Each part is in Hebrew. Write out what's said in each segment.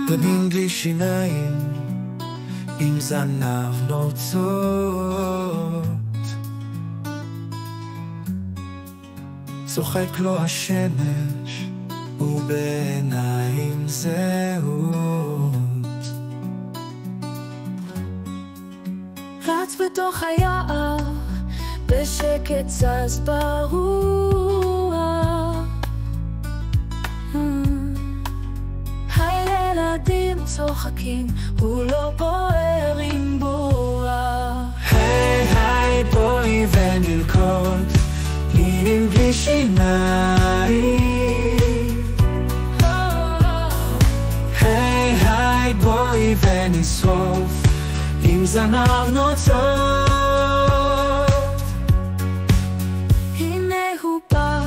פנים בלי שיניים, עם זנב נוצות, צוחק לו השמש ובעיניים זהות, רץ בתוך היער בשקט זז ברוח, הילדים צוחקים, הוא לא בוער עם בועה. היי היי בואי ונרקוד, מילים בלי שיניים. היי היי בואי ונשרוף, עם זנב נוצות. הנה הוא בא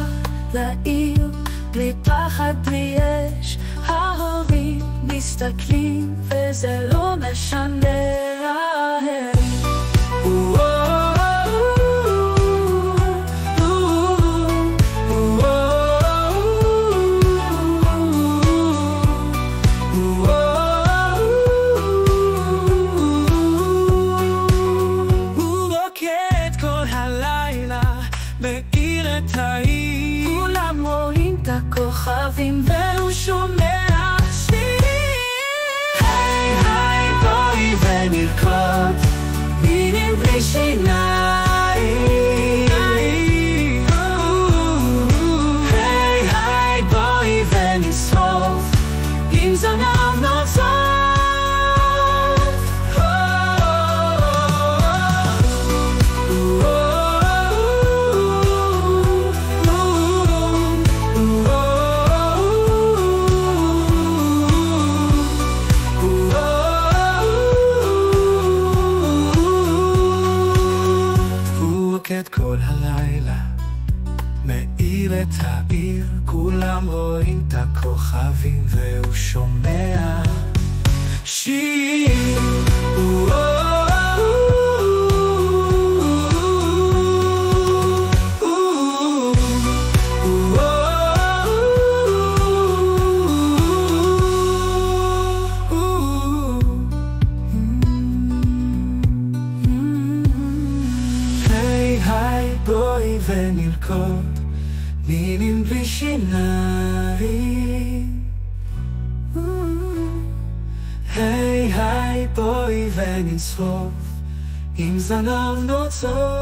לעיר, בלי פחד בלי אש, ההורים מסתכלים וזה לא משנה להם. מאיר את העיר, כולם רואים את הכוכבים והוא שומע שיר. היי היי בואי ונרקוד, מילים בלי שיניים. היי היי בואי ונשרוף, עם זנב נוצות. את כל הלילה, מאיר את העיר, כולם רואים את הכוכבים והוא שומע שיר. בואי ונרקוד, מילים בלי שיניים. היי היי בואי ונשרוף, עם זנב נוצות.